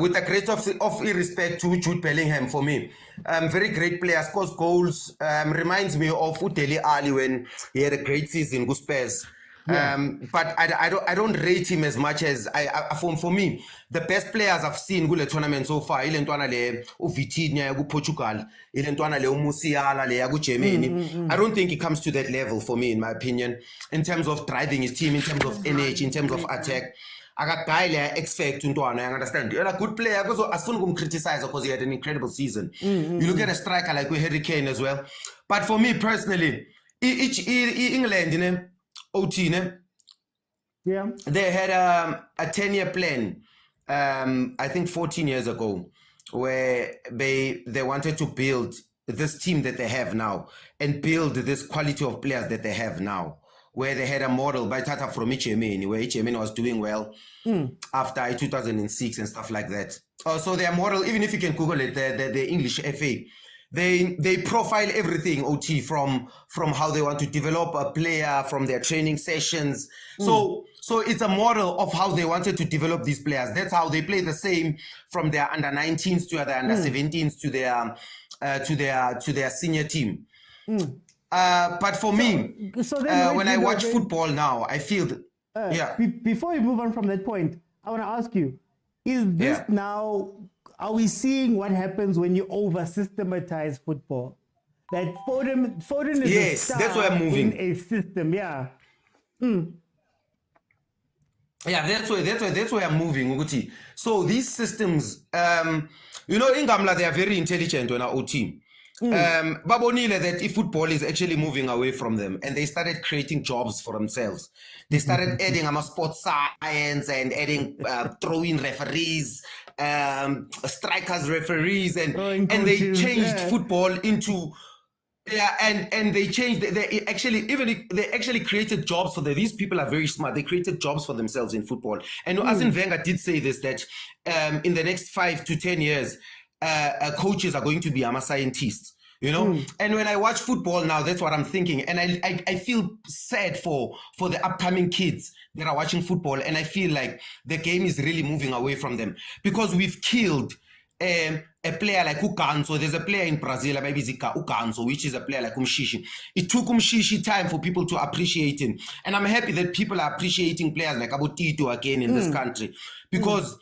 with a great of respect to Jude Bellingham for me. Very great player, scores goals, reminds me of Ahly when he had a great season with Spurs. But I don't rate him as much as for me the best players I've seen in the tournament so far ilentwana le uVitinha ku Portugal, ilentwana le uMusiala le ku Germany. I don't think he comes to that level for me, in my opinion, in terms of driving his team, in terms of energy, in terms of attack. I got guy le expect untwana, I understand. You're a good player because I don't criticize because he had an incredible season. You look at a striker like Harry Kane as well. But for me personally, England, OT, they had a 10-year plan, I think 14 years ago, where they wanted to build this team that they have now and build this quality of players that they have now, where they had a model by Tata from HMN, where HMN was doing well after 2006 and stuff like that. So their model, even if you can Google it, the English FA, they profile everything, OT, from how they want to develop a player, from their training sessions. So it's a model of how they wanted to develop these players. That's how they play the same from their under 19s to their under 17s to their senior team. But for me, when I watch football now, I feel before you move on from that point, I want to ask you, is this now, are we seeing what happens when you over-systematize football? That Foden is a star, that's why I'm moving in a system, Yeah, that's why I'm moving, Uguti. So these systems, in Gamla, they are very intelligent on our team. Babonile, that if football is actually moving away from them, and they started creating jobs for themselves. They started adding sports science and adding throw-in referees, strikers referees, and they changed football into and they changed. They actually created jobs for them. These people are very smart. They created jobs for themselves in football. And Arsene Wenger did say this, that in the next 5 to 10 years, coaches are going to be scientists. you know. And when I watch football now, that's what I'm thinking, and I feel sad for the upcoming kids that are watching football, and I feel like the game is really moving away from them because we've killed a player like Uganso. There's a player in Brazil, maybe Uganso, which is a player like Umshishi. It took Umshishi time for people to appreciate him, and I'm happy that people are appreciating players like Abotito again in this country, because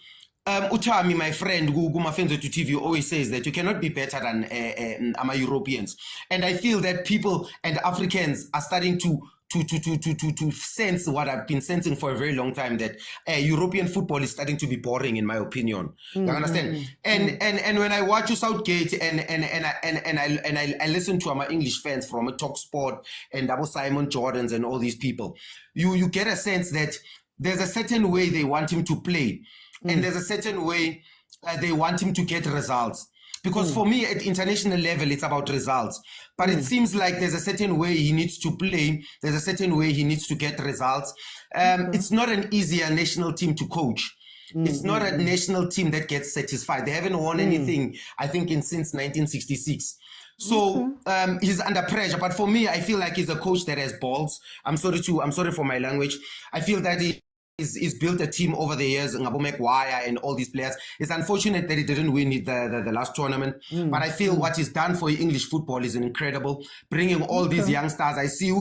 Utami, my friend, Gumafenzo to TV, always says that you cannot be better than Europeans. And I feel that people and Africans are starting to sense what I've been sensing for a very long time, that European football is starting to be boring, in my opinion. You understand? And when I watch Southgate and I listen to my English fans from Talk Sport and Double Simon Jordans and all these people, you get a sense that there's a certain way they want him to play. And there's a certain way they want him to get results. Because for me, at international level, it's about results. But it seems like there's a certain way he needs to play. There's a certain way he needs to get results. It's not an easier national team to coach. It's not a national team that gets satisfied. They haven't won anything, I think, since 1966. So he's under pressure. But for me, I feel like he's a coach that has balls. I'm sorry for my language. I feel that he's built a team over the years, Ngabo Makwena and all these players. It's unfortunate that he didn't win the last tournament, but I feel what he's done for English football is incredible. Bringing all these youngsters. I see I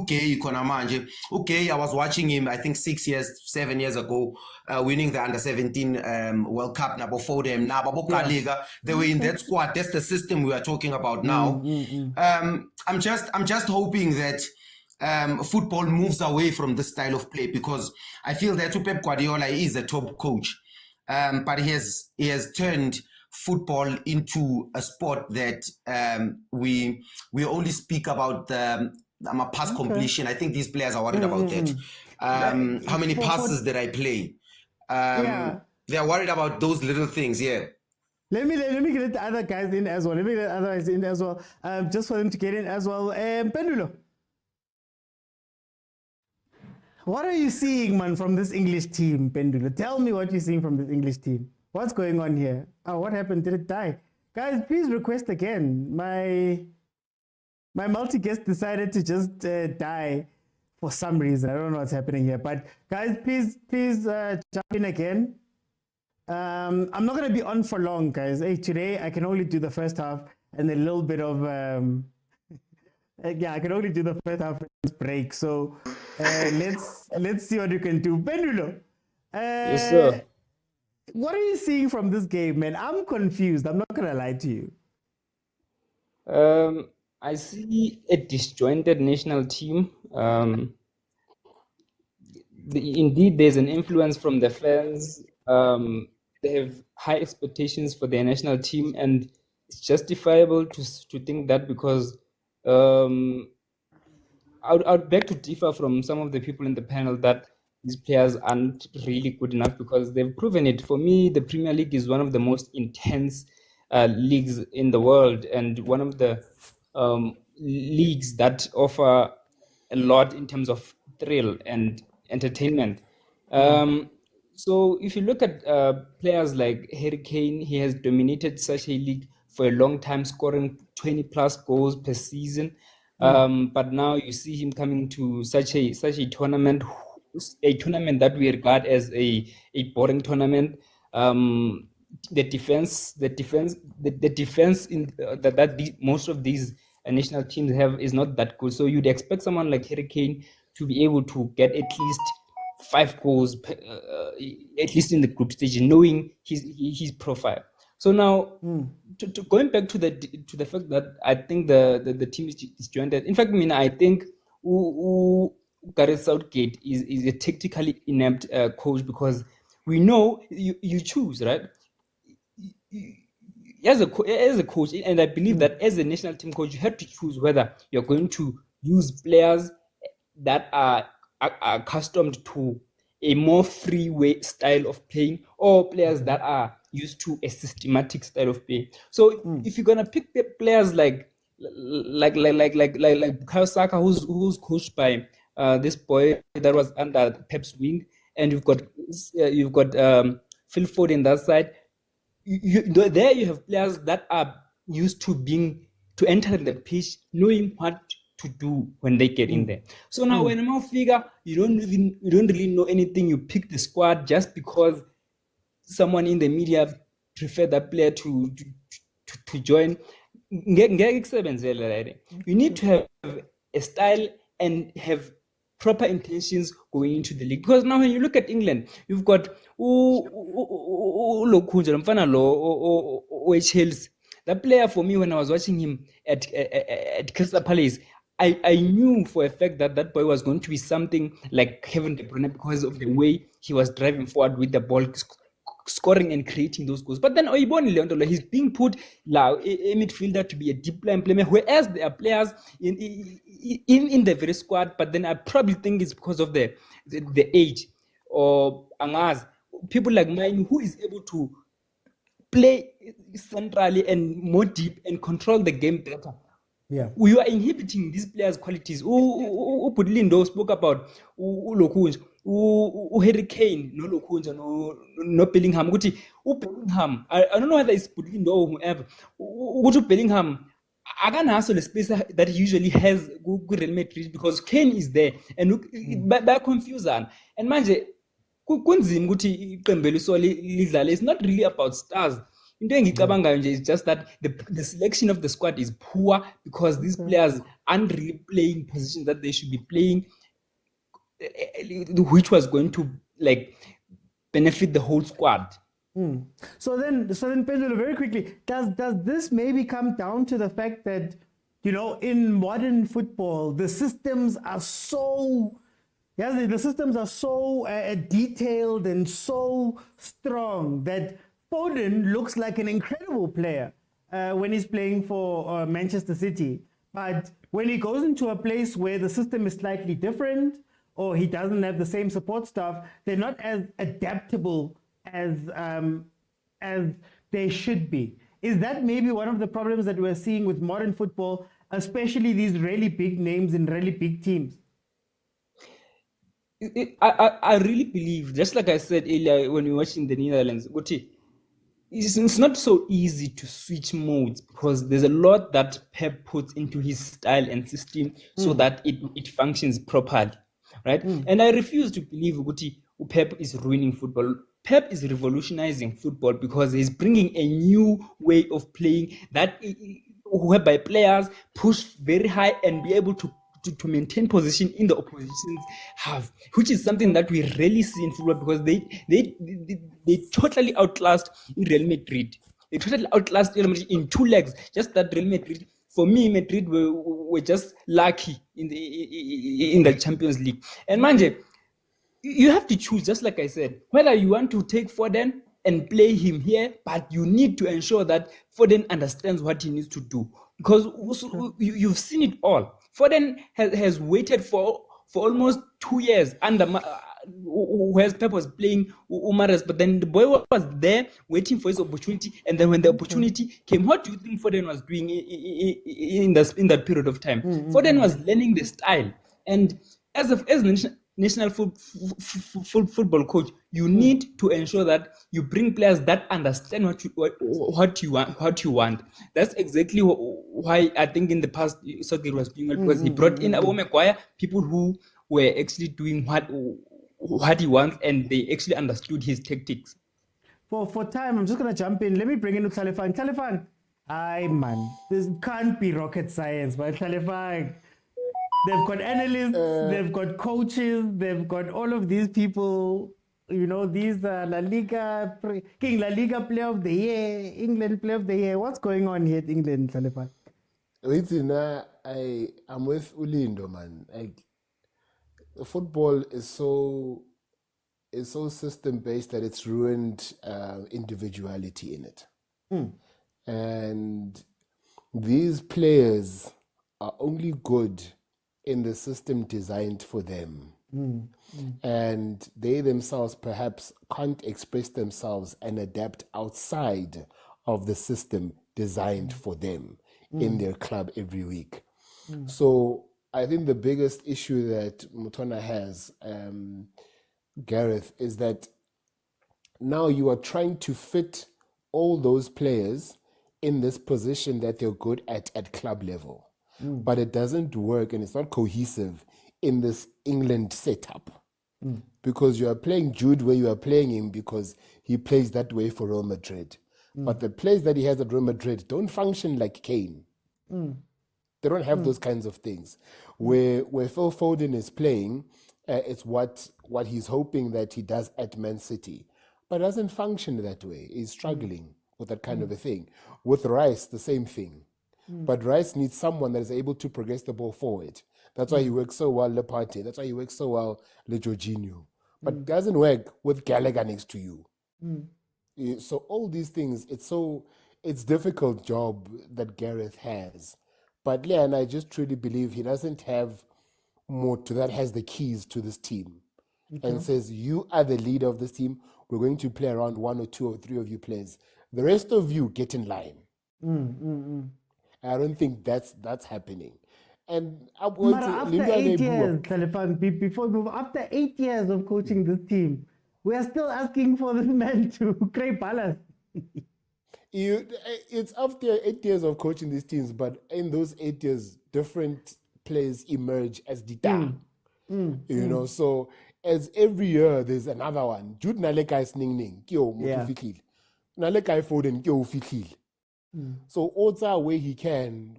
was watching him, I think 7 years ago, winning the under-17 World Cup. Before them, they were in that squad. That's the system we are talking about now. I'm just hoping that football moves away from this style of play, because I feel that Pep Guardiola is a top coach, but he has turned football into a sport that we only speak about the pass completion. I think these players are worried about that. How many passes did I play? They are worried about those little things. Let me get the other guys in as well. Just for them to get in as well. Pendulo, what are you seeing, man, from this English team, Pendulo? Tell me what you're seeing from this English team. What's going on here? Oh, what happened? Did it die? Guys, please request again. My multi-guest decided to just die for some reason. I don't know what's happening here. But guys, please jump in again. I'm not going to be on for long, guys. Hey, today I can only do the first half and a little bit of... I can only do the first half break. So let's see what you can do. Pendulo, yes, sir. What are you seeing from this game, man? I'm confused. I'm not gonna lie to you. I see a disjointed national team. Indeed, there's an influence from the fans. They have high expectations for their national team, and it's justifiable to think that, because I'd beg to differ from some of the people in the panel that these players aren't really good enough, because they've proven it. For me, the Premier League is one of the most intense leagues in the world, and one of the leagues that offer a lot in terms of thrill and entertainment. So if you look at players like Harry Kane, he has dominated such a league for a long time, scoring 20 plus goals per season. But now you see him coming to such a tournament that we regard as a boring tournament. The defense most of these national teams have is not that good. So you'd expect someone like Harry Kane to be able to get at least 5 goals, at least in the group stage, knowing his profile. So now, going back to the fact that I think the team is disjointed. In fact, I think Gareth Southgate is a tactically inept coach, because we know you choose, right? As a coach, and I believe that as a national team coach, you have to choose whether you're going to use players that are accustomed to a more freeway style of playing, or players that are used to a systematic style of play. So if you're gonna pick the players like Bukayo Saka, who's coached by this boy that was under Pep's wing, and you've got Phil Foden in that side. There you have players that are used to being to enter the pitch knowing what to do when they get in there. So now when I'm figure, you don't really know anything. You pick the squad just because someone in the media prefer that player to join. You need to have a style and have proper intentions going into the league. Because now when you look at England, you've got Chelsea. That player for me, when I was watching him at Crystal Palace, I knew for a fact that boy was going to be something like Kevin De Bruyne because of the way he was driving forward with the ball, scoring and creating those goals. But then Oibon Leondolo, he's being put a midfielder to be a deep line player, whereas there are players in the very squad, but then I probably think it's because of the age or Angaz, people like mine who is able to play centrally and more deep and control the game better. Yeah. We are inhibiting these players' qualities. Lindo spoke about Lokunj, Harry Kane, no Lokunj, no Bellingham. Bellingham, I don't know whether it's Lindo or whoever. Bellingham, I can answer the space that he usually has good Real Madrid because Kane is there and by confusion. And manje, it's not really about stars. It's just that the selection of the squad is poor because these players aren't really playing positions that they should be playing, which was going to benefit the whole squad. So then, Pedro, very quickly, does this maybe come down to the fact that, in modern football, the systems are so detailed and so strong that Foden looks like an incredible player when he's playing for Manchester City. But when he goes into a place where the system is slightly different or he doesn't have the same support staff, they're not as adaptable as they should be. Is that maybe one of the problems that we're seeing with modern football, especially these really big names in really big teams? I really believe, just like I said earlier when we were watching the Netherlands, it's not so easy to switch modes because there's a lot that Pep puts into his style and system so that it functions properly, right? And I refuse to believe Pep is ruining football. Pep is revolutionizing football because he's bringing a new way of playing that whereby players push very high and be able to maintain position in the opposition's half, which is something that we rarely see in football because they totally outlast Real Madrid. They totally outlast Real Madrid in 2 legs. Just that Real Madrid, for me, Madrid were just lucky in the Champions League. And Manje, you have to choose, just like I said, whether you want to take Foden and play him here, but you need to ensure that Foden understands what he needs to do. Because you've seen it all. Foden has waited for almost 2 years under whereas Pep was playing Umares, but then the boy was there waiting for his opportunity, and then when the opportunity came, what do you think Foden was doing in that period of time? Foden was learning the style, and as a national football coach, you need to ensure that you bring players that understand what you want. That's exactly why I think in the past Southgate was doing it, because he brought in Abu Maguire, people who were actually doing what he wants, and they actually understood his tactics. For time, I'm just gonna jump in. Let me bring in Khalifan. Khalifan, aye man, this can't be rocket science, but Khalifan. They've got analysts, they've got coaches, they've got all of these people, these La Liga Player of the Year, England Player of the Year. What's going on here at England, Khalifan? I'm with Ulindo, man. Football is so system-based that it's ruined individuality in it. And these players are only good in the system designed for them. And they themselves perhaps can't express themselves and adapt outside of the system designed for them in their club every week. So I think the biggest issue that Mutona has, Gareth, is that now you are trying to fit all those players in this position that they're good at club level. But it doesn't work and it's not cohesive in this England setup. Because you are playing Jude where you are playing him because he plays that way for Real Madrid. But the plays that he has at Real Madrid don't function like Kane. They don't have those kinds of things. Where Phil Foden is playing, it's what he's hoping that he does at Man City. But it doesn't function that way. He's struggling with that kind of a thing. With Rice, the same thing. But Rice needs someone that is able to progress the ball forward. That's why he works so well, Lepate. That's why he works so well, Le Jorginho. But it doesn't work with Gallagher next to you. So all these things, it's difficult job that Gareth has. But yeah, and I just truly believe he doesn't have Moto that has the keys to this team. And says, you are the leader of this team. We're going to play around 1 or 2 or 3 of you players. The rest of you get in line. I don't think that's happening. And I'm going after 8 years, Khalifan, before we move, after 8 years of coaching this team, we are still asking for this man to create balance. It's after 8 years of coaching these teams, but in those 8 years, different players emerge as Dita. You know, so as every year there's another one. Jude Naleka is ning kyo motifikil. Naleka Foden kyo fikil. So Oza where he can,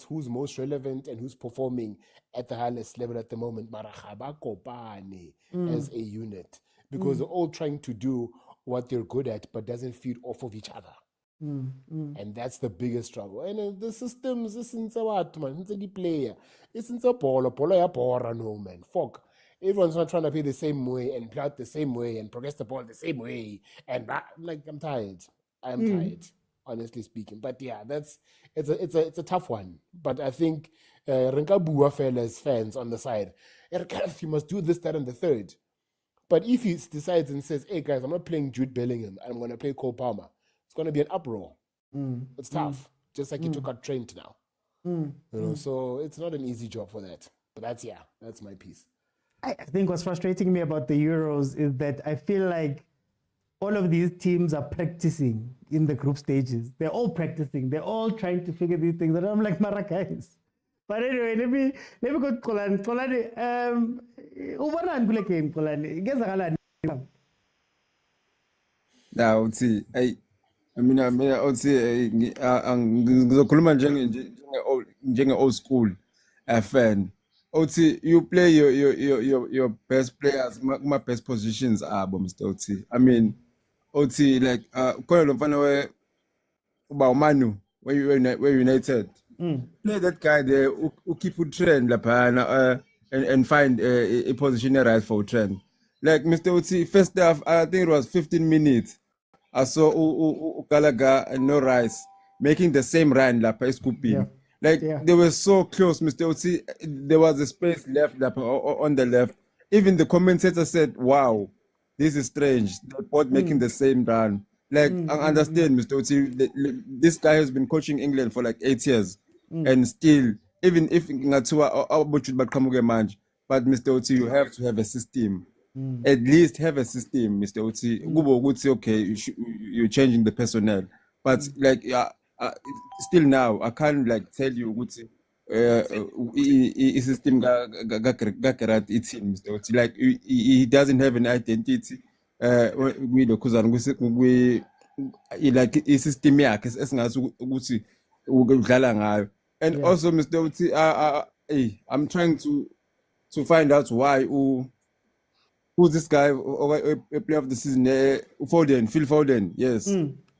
who's most relevant and who's performing at the highest level at the moment, Marahaba Kopane as a unit. Because they're all trying to do what they're good at, but doesn't feed off of each other. And that's the biggest struggle. And the systems isn't what man, it's the player. Isn't a polo ya pora no man. Fuck. Everyone's not trying to play the same way and play out the same way and progress the ball the same way. And I'm tired. I'm tired, honestly speaking. But yeah, it's a tough one. But I think Renkabua fellas fans on the side, you must do this, that, and the third. But if he decides and says, hey guys, I'm not playing Jude Bellingham, I'm going to play Cole Palmer, it's going to be an uproar. It's tough. Just like he took out Trent now. You know, so it's not an easy job for that. But that's my piece. I think what's frustrating me about the Euros is that I feel like all of these teams are practicing in the group stages. They're all practicing. They're all trying to figure these things out. I'm like, Mara guys. But anyway, let me go to Kolani. Kolani, ubona ngule game Kolani. Ngezakala Now, uthi mina uthi ngizokhuluma njenge old school fan. Uthi you play your best players my best positions abo Mr. Uthi. I mean, Uthi like khona lo mfana uba uManu where United. Play that guy there who keep a trend lapha and find a position right for trend. Like Mr. Uti, first half, I think it was 15 minutes. I saw Gallagher and no Rice making the same run lapha Scooping. They were so close, Mr. Uti. There was a space left on the left. Even the commentator said, wow, this is strange. They're both making the same run. Like, I understand, Mr. Uti, this guy has been coaching England for like 8 years. And still, even if Ngatua but Mr. Uti, you have to have a system. At least have a system, Mr. Uti. Gubo would say, okay, you're changing the personnel. But like, still now, I can't like tell you Uti, system gakarat it's him, Mr. Uti. Like, he doesn't have an identity. We like his system and also Mr. Uti, I'm trying to find out why who's this guy a player of the season, Phil Foden, yes.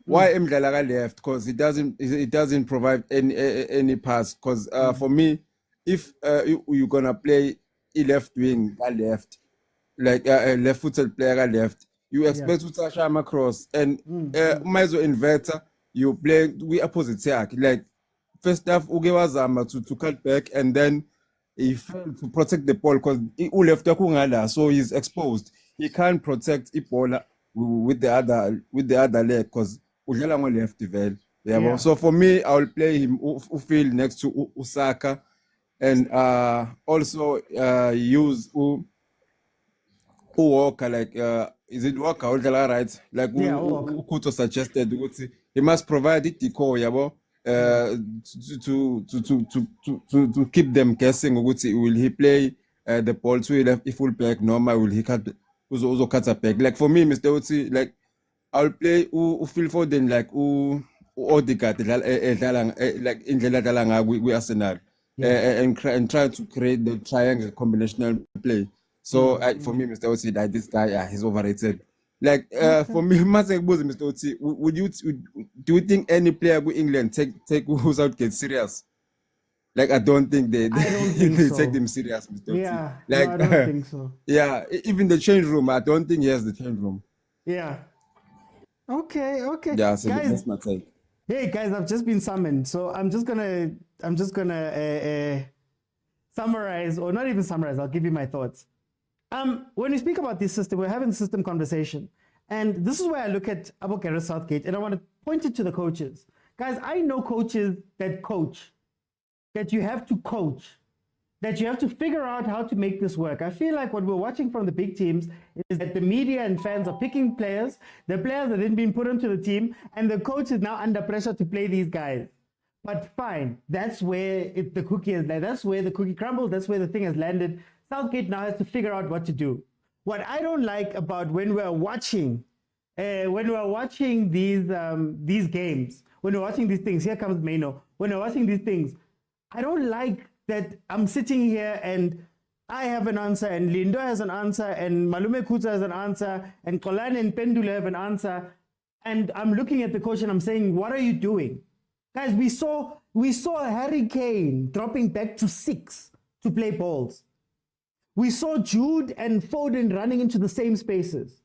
Why Mdlalaga left? Because it doesn't provide any pass. Because for me, if you're gonna play a left wing, a left, like a left-footed player, a left, you expect to touch him across and Maizo inverter, you play we opposite attack. Like first half, Ugewazama to cut back and then he failed to protect the ball because he left so he's exposed. He can't protect Ipola with the other leg because Ujalango left the veil. So for me, I will play him Ufil next to Usaka and also use Walker, like is it Walker right? Like Yeah, Walker. Kuto suggested he must provide it yabo to keep them guessing will he play the ball to if full back normal, will he cut also cut a back. Like for me, Mr. Otsi, like I'll play who feel for them like who Odegaard like in the we Arsenal and try to create the triangle combinational play. So for me, Mr. Otsi, like this guy, he's overrated. Like for me, Mr. Otsi, do you think any player with England take who's out get serious? Like I don't think they so. take them serious, Mr. Otsi. Yeah, Like no, I don't think so. yeah, even the change room, I don't think he has the change room. Yeah. Okay. Yeah, so Guys, that's my take. hey guys, I've just been summoned, so I'm just gonna summarize, or not even summarize. I'll give you my thoughts. When we speak about this system, we're having a system conversation, and this is where I look at Abu Gareth Southgate, and I want to point it to the coaches. Guys, I know coaches that coach, that you have to coach, that you have to figure out how to make this work. I feel like what we're watching from the big teams is that the media and fans are picking players, the players are then being put onto the team, and the coach is now under pressure to play these guys. But fine, that's where the cookie is. That's where the cookie crumbles. That's where the thing has landed. Southgate now has to figure out what to do. What I don't like about when we're watching these games, when we're watching these things, here comes Mano. When we're watching these things, I don't like that I'm sitting here and I have an answer, and Lindo has an answer, and Malume Kuta has an answer, and Kolane and Pendula have an answer, and I'm looking at the coach and I'm saying, what are you doing? Guys, we saw Harry Kane dropping back to 6 to play balls. We saw Jude and Foden running into the same spaces.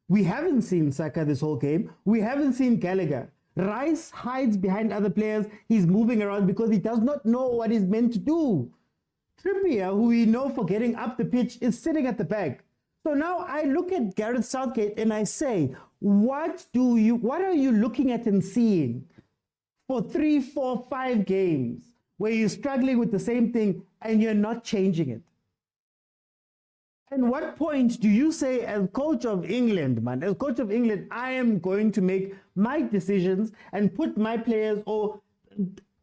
We haven't seen Saka this whole game. We haven't seen Gallagher. Rice hides behind other players. He's moving around because he does not know what he's meant to do. Trippier, who we know for getting up the pitch, is sitting at the back. So now I look at Gareth Southgate and I say, what are you looking at and seeing for 3, 4, 5 games where you're struggling with the same thing and you're not changing it? And what point do you say, as coach of England, as coach of England, I am going to make my decisions and put my players or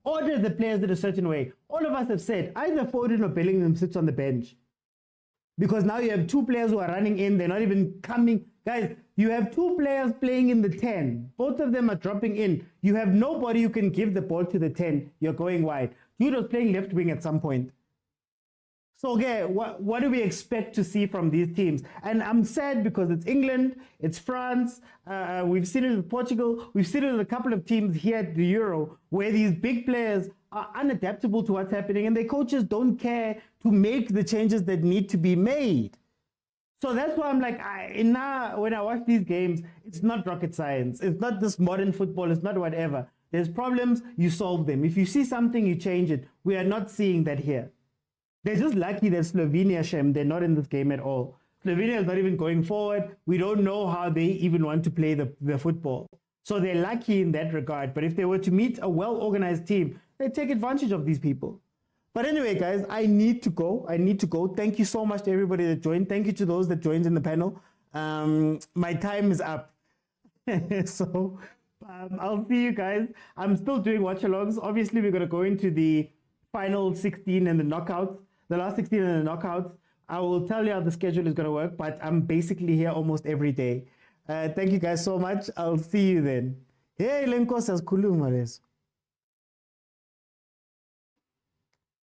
order the players in a certain way? All of us have said either Foden or Bellingham sits on the bench. Because now you have 2 players who are running in, they're not even coming. Guys, you have 2 players playing in the 10. Both of them are dropping in. You have nobody who can give the ball to the 10. You're going wide. Jude was playing left wing at some point. So, okay, what do we expect to see from these teams? And I'm sad because it's England, it's France, we've seen it with Portugal, we've seen it with a couple of teams here at the Euro, where these big players are unadaptable to what's happening and their coaches don't care to make the changes that need to be made. So that's why I'm like, when I watch these games, it's not rocket science. It's not this modern football. It's not whatever. There's problems, you solve them. If you see something, you change it. We are not seeing that here. They're just lucky that Slovenia, Shem, they're not in this game at all. Slovenia is not even going forward. We don't know how they even want to play the football. So they're lucky in that regard. But if they were to meet a well-organized team, they'd take advantage of these people. But anyway, guys, I need to go. Thank you so much to everybody that joined. Thank you to those that joined in the panel. My time is up. So I'll see you guys. I'm still doing watch-alongs. Obviously, we're going to go into the final 16 and the knockouts. The last 16 and the knockouts. I will tell you how the schedule is going to work, but I'm basically here almost every day. Thank you guys so much. I'll see you then. Hey, Lenko says kuluma leso.